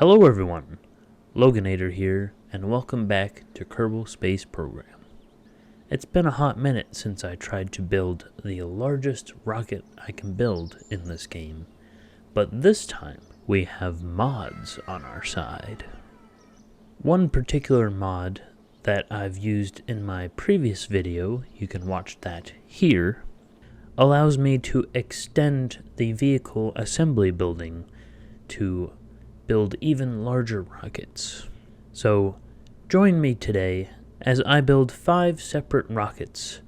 Hello everyone, Loganator here, and welcome back to Kerbal Space Program. It's been a hot minute since I tried to build the largest rocket I can build in this game, but this time we have mods on our side. One particular mod that I've used in my previous video, you can watch that here, allows me to extend the vehicle assembly building to build even larger rockets. So join me today as I build 5 separate rockets,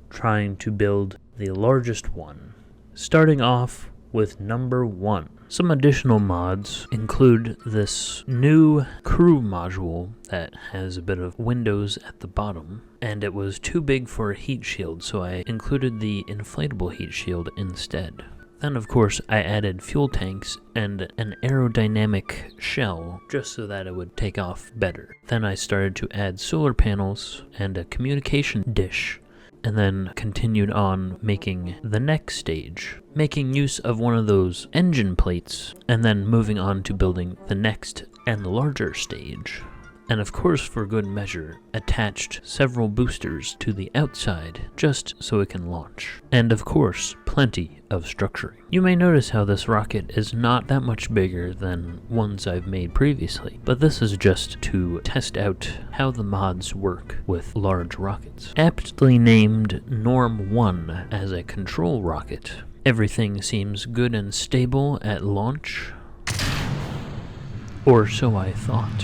trying to build the largest one. Starting off with number 1. Some additional mods include this new crew module that has a bit of windows at the bottom, and it was too big for a heat shield, so I included the inflatable heat shield instead. Then, of course, I added fuel tanks and an aerodynamic shell just so that it would take off better. Then I started to add solar panels and a communication dish, and then continued on making the next stage, making use of one of those engine plates, and then moving on to building the next and larger stage. And of course, for good measure, attached several boosters to the outside just so it can launch. And of course, plenty of structuring. You may notice how this rocket is not that much bigger than ones I've made previously, but this is just to test out how the mods work with large rockets. Aptly named Norm 1 as a control rocket, everything seems good and stable at launch. Or so I thought.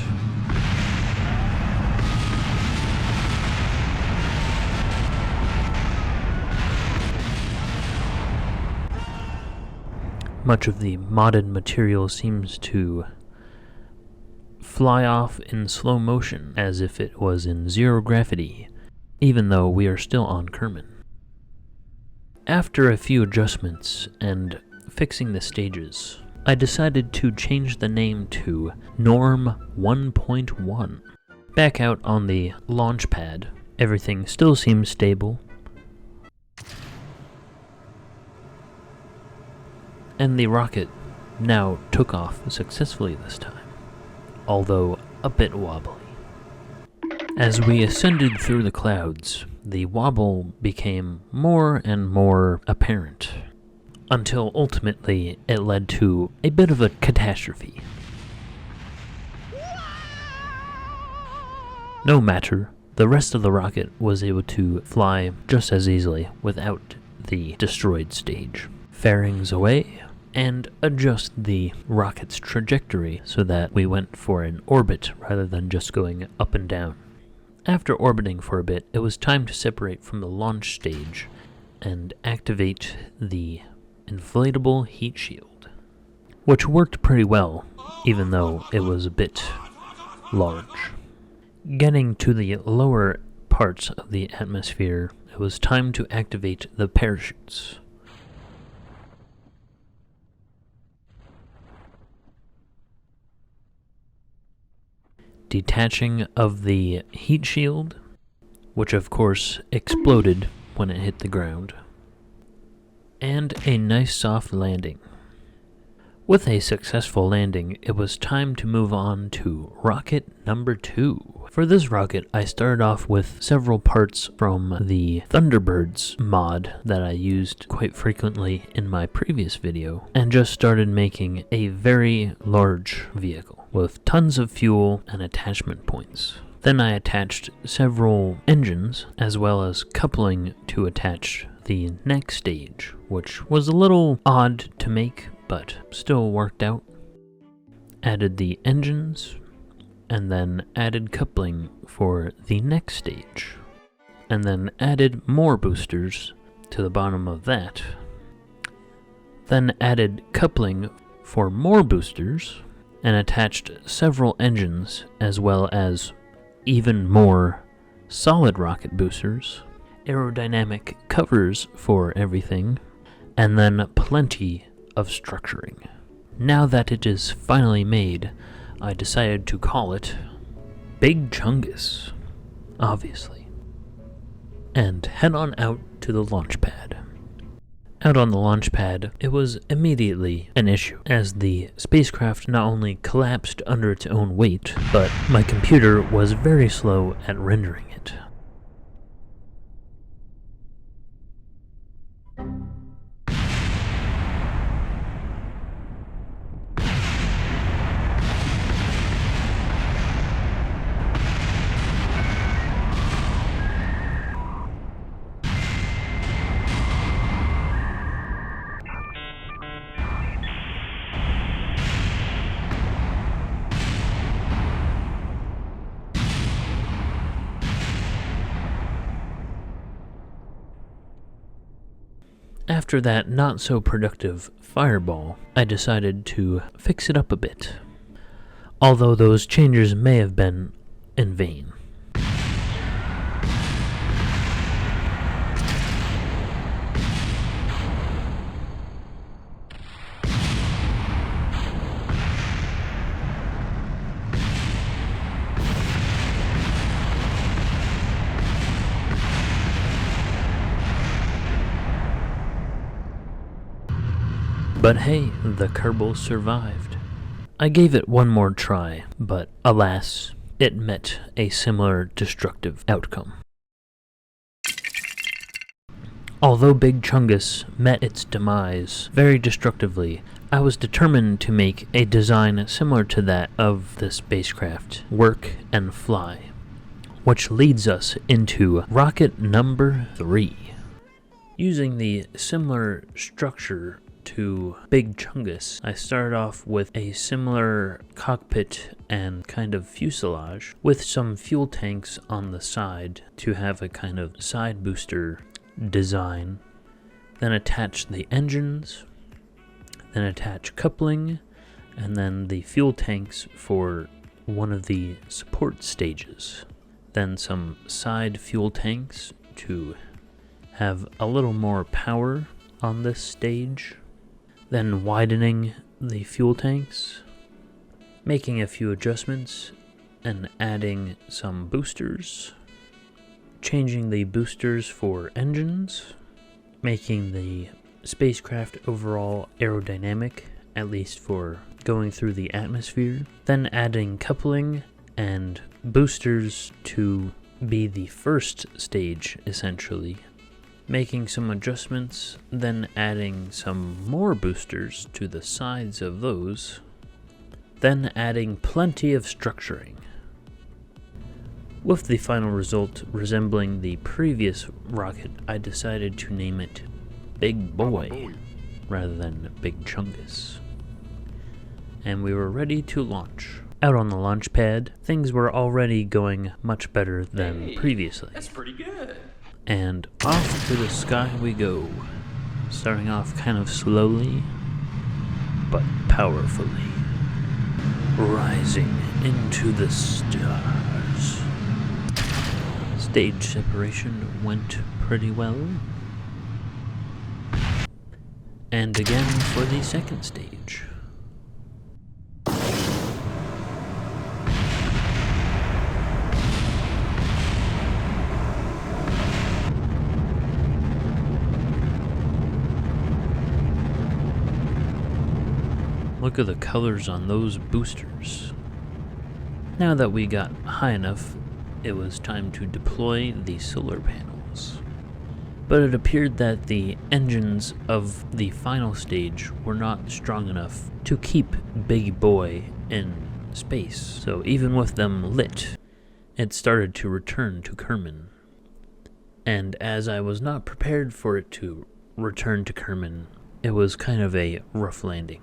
Much of the modded material seems to fly off in slow motion as if it was in zero gravity, even though we are still on Kerman. After a few adjustments and fixing the stages, I decided to change the name to Norm 1.1. Back out on the launch pad, everything still seems stable, and the rocket now took off successfully this time, although a bit wobbly. As we ascended through the clouds, the wobble became more and more apparent, until ultimately it led to a bit of a catastrophe. No matter, the rest of the rocket was able to fly just as easily without the destroyed stage. Fairings away, and adjust the rocket's trajectory so that we went for an orbit rather than just going up and down. After orbiting for a bit, it was time to separate from the launch stage and activate the inflatable heat shield, which worked pretty well, even though it was a bit large. Getting to the lower parts of the atmosphere, it was time to activate the parachutes. Detaching of the heat shield, which of course exploded when it hit the ground, and a nice soft landing. With a successful landing, it was time to move on to rocket number 2. For this rocket, I started off with several parts from the Thunderbirds mod that I used quite frequently in my previous video, and just started making a very large vehicle with tons of fuel and attachment points. Then I attached several engines as well as coupling to attach the next stage, which was a little odd to make, but still worked out. Added the engines, and then added coupling for the next stage, and then added more boosters to the bottom of that. Then added coupling for more boosters, and attached several engines as well as even more solid rocket boosters, aerodynamic covers for everything, and then plenty of structuring. Now that it is finally made, I decided to call it Big Chungus, obviously, and head on out to the launch pad. Out on the launch pad, it was immediately an issue, as the spacecraft not only collapsed under its own weight, but my computer was very slow at rendering it. After that not-so-productive fireball, I decided to fix it up a bit, although those changes may have been in vain. But hey, the Kerbal survived. I gave it one more try, but alas, it met a similar destructive outcome. Although Big Chungus met its demise very destructively, I was determined to make a design similar to that of the spacecraft work and fly, which leads us into rocket number 3. Using the similar structure to Big Chungus, I started off with a similar cockpit and kind of fuselage with some fuel tanks on the side to have a kind of side booster design. Then attach the engines, then attach coupling, and then the fuel tanks for one of the support stages. Then some side fuel tanks to have a little more power on this stage. Then widening the fuel tanks, making a few adjustments, and adding some boosters, changing the boosters for engines, making the spacecraft overall aerodynamic, at least for going through the atmosphere, then adding coupling and boosters to be the first stage, essentially. Making some adjustments, then adding some more boosters to the sides of those, then adding plenty of structuring. With the final result resembling the previous rocket, I decided to name it Big Boy rather than Big Chungus. And we were ready to launch. Out on the launch pad, things were already going much better than previously. That's pretty good. And off to the sky we go, starting off kind of slowly, but powerfully, rising into the stars. Stage separation went pretty well. And again for the second stage. Look at the colors on those boosters. Now that we got high enough, it was time to deploy the solar panels. But it appeared that the engines of the final stage were not strong enough to keep Big Boy in space. So even with them lit, it started to return to Kerman. And as I was not prepared for it to return to Kerman, it was kind of a rough landing.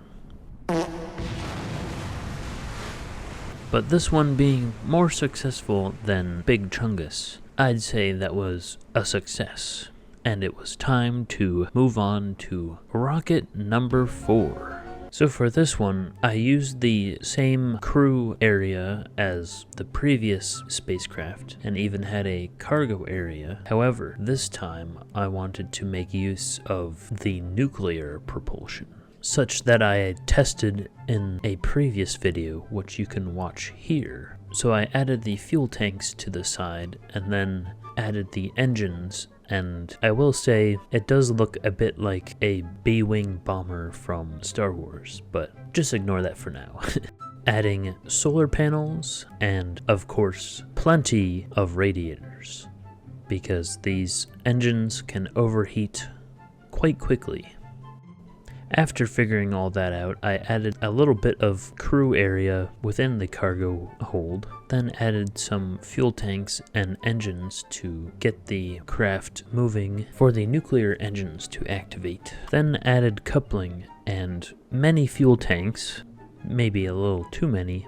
But this one being more successful than Big Chungus, I'd say that was a success. And it was time to move on to rocket number 4. So for this one, I used the same crew area as the previous spacecraft and even had a cargo area. However, this time I wanted to make use of the nuclear propulsion, such that I had tested in a previous video, which you can watch here. So I added the fuel tanks to the side and then added the engines and I will say it does look a bit like a B-wing bomber from Star Wars, but just ignore that for now. Adding solar panels and, of course, plenty of radiators, because these engines can overheat quite quickly. After figuring all that out, I added a little bit of crew area within the cargo hold, then added some fuel tanks and engines to get the craft moving for the nuclear engines to activate. Then added coupling and many fuel tanks, maybe a little too many,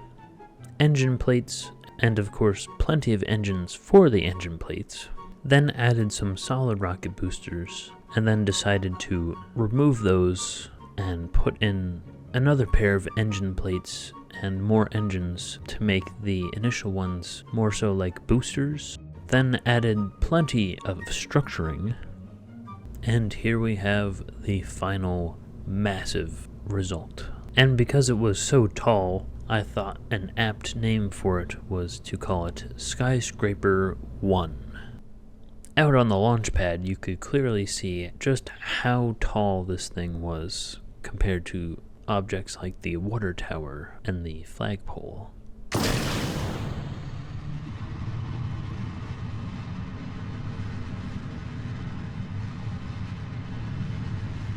engine plates, and of course plenty of engines for the engine plates. Then added some solid rocket boosters, and then decided to remove those and put in another pair of engine plates and more engines to make the initial ones more so like boosters. Then added plenty of structuring, and here we have the final massive result. And because it was so tall, I thought an apt name for it was to call it Skyscraper 1. Out on the launch pad, you could clearly see just how tall this thing was compared to objects like the water tower and the flagpole.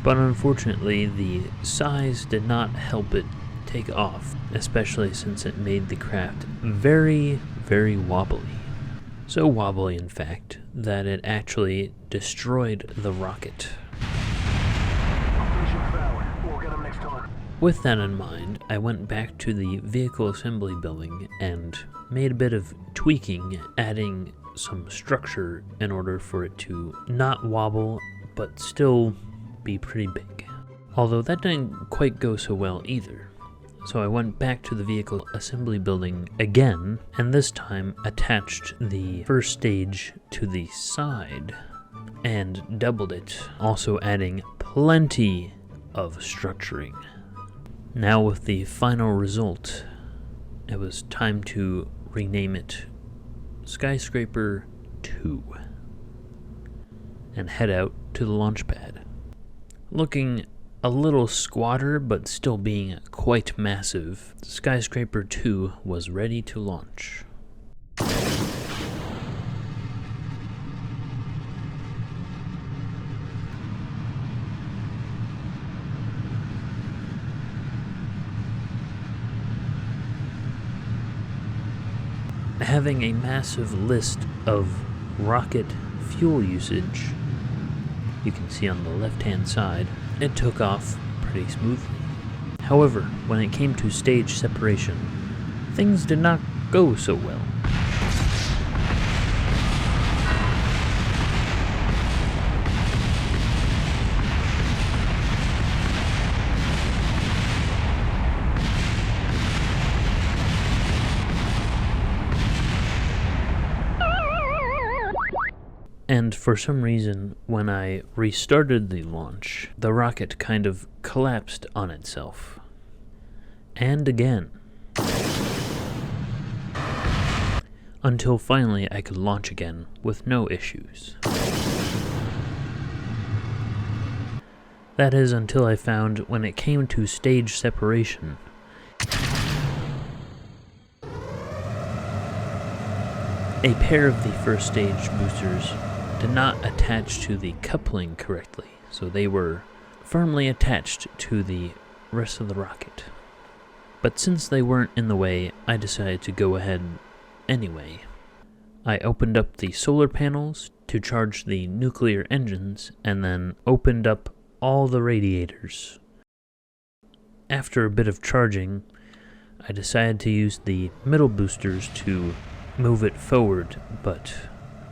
But unfortunately, the size did not help it take off, especially since it made the craft very, very wobbly. So wobbly, in fact, that it actually destroyed the rocket. With that in mind, I went back to the vehicle assembly building and made a bit of tweaking, adding some structure in order for it to not wobble, but still be pretty big. Although that didn't quite go so well either. So I went back to the vehicle assembly building again, and this time attached the first stage to the side and doubled it, also adding plenty of structuring. Now with the final result, it was time to rename it Skyscraper 2 and head out to the launch pad. Looking a little squatter, but still being quite massive, Skyscraper 2 was ready to launch. Having a massive list of rocket fuel usage, you can see on the left-hand side, it took off pretty smoothly. However, when it came to stage separation, things did not go so well. And for some reason, when I restarted the launch, the rocket kind of collapsed on itself. And again. Until finally I could launch again with no issues. That is until I found when it came to stage separation, a pair of the first stage boosters did not attach to the coupling correctly, so they were firmly attached to the rest of the rocket. But since they weren't in the way, I decided to go ahead anyway. I opened up the solar panels to charge the nuclear engines, and then opened up all the radiators. After a bit of charging, I decided to use the middle boosters to move it forward, but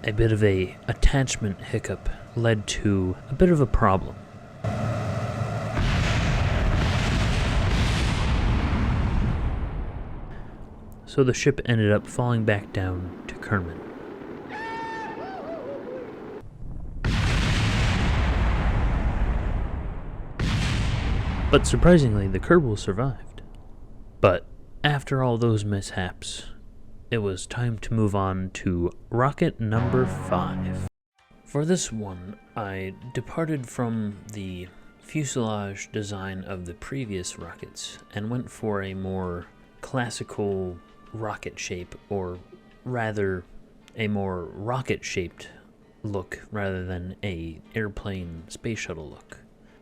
a bit of a attachment hiccup led to a bit of a problem. So the ship ended up falling back down to Kermit. But surprisingly, the Kerbal survived. But after all those mishaps, it was time to move on to rocket number 5. For this one, I departed from the fuselage design of the previous rockets and went for a more classical rocket shape, or rather a more rocket-shaped look rather than a airplane space shuttle look.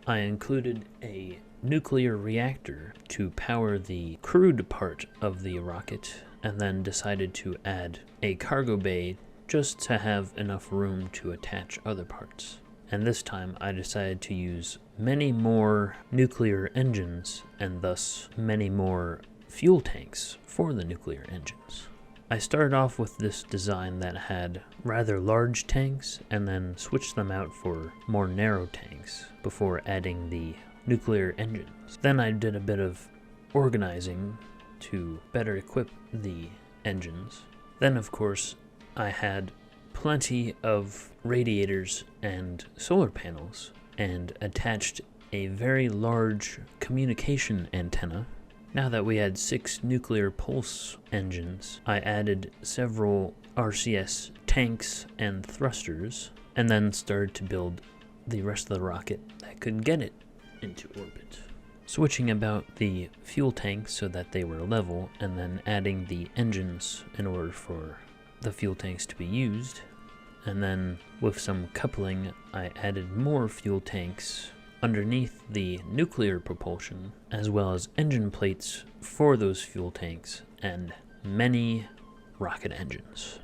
I included a nuclear reactor to power the Karud part of the rocket, and then decided to add a cargo bay just to have enough room to attach other parts. And this time I decided to use many more nuclear engines and thus many more fuel tanks for the nuclear engines. I started off with this design that had rather large tanks and then switched them out for more narrow tanks before adding the nuclear engines. Then I did a bit of organizing to better equip the engines. Then of course I had plenty of radiators and solar panels and attached a very large communication antenna. Now that we had 6 nuclear pulse engines, I added several RCS tanks and thrusters, and then started to build the rest of the rocket that could get it into orbit. Switching about the fuel tanks so that they were level, and then adding the engines in order for the fuel tanks to be used. And then with some coupling, I added more fuel tanks underneath the nuclear propulsion, as well as engine plates for those fuel tanks, and many rocket engines.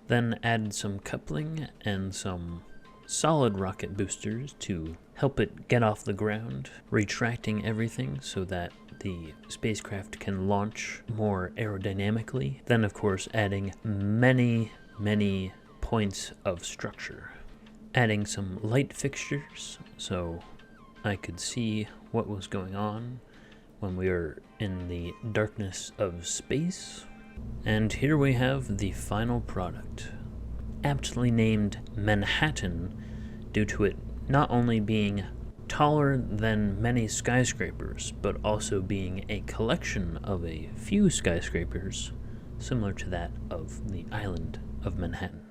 Then added some coupling and some solid rocket boosters to help it get off the ground, retracting everything so that the spacecraft can launch more aerodynamically. Then of course adding many points of structure. Adding some light fixtures so I could see what was going on when we were in the darkness of space. And here we have the final product, aptly named Manhattan due to it not only being taller than many skyscrapers, but also being a collection of a few skyscrapers similar to that of the island of Manhattan.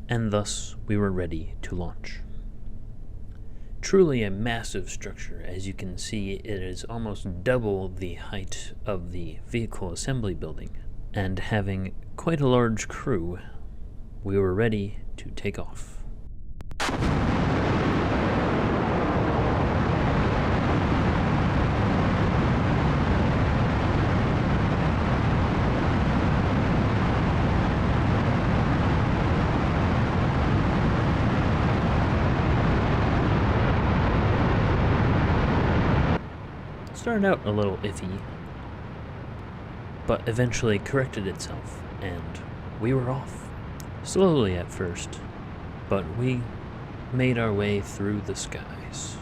And thus we were ready to launch. Truly a massive structure. As you can see, it is almost double the height of the vehicle assembly building, and having quite a large crew, we were ready to take off. Started out a little iffy, but eventually corrected itself, and we were off. Slowly at first, but we made our way through the skies.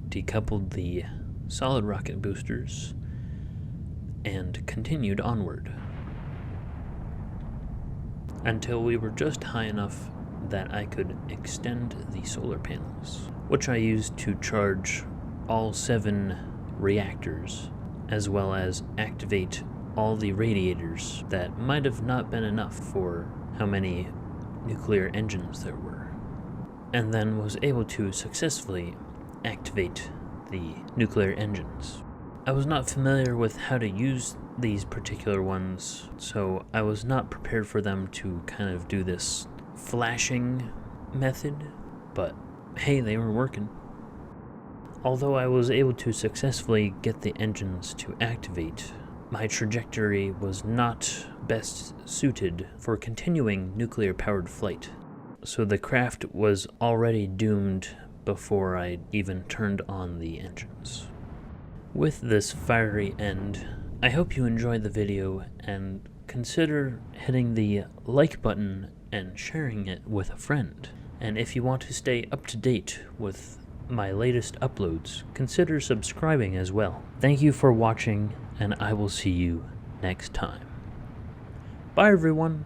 Decoupled the solid rocket boosters and continued onward until we were just high enough that I could extend the solar panels, which I used to charge all 7 reactors, as well as activate all the radiators that might have not been enough for how many nuclear engines there were, and then was able to successfully activate the nuclear engines. I was not familiar with how to use these particular ones, so I was not prepared for them to kind of do this flashing method, but hey, they were working. Although I was able to successfully get the engines to activate, my trajectory was not best suited for continuing nuclear-powered flight, so the craft was already doomed before I even turned on the engines. With this fiery end, I hope you enjoyed the video and consider hitting the like button and sharing it with a friend. And if you want to stay up to date with my latest uploads, consider subscribing as well. Thank you for watching, and I will see you next time. Bye everyone!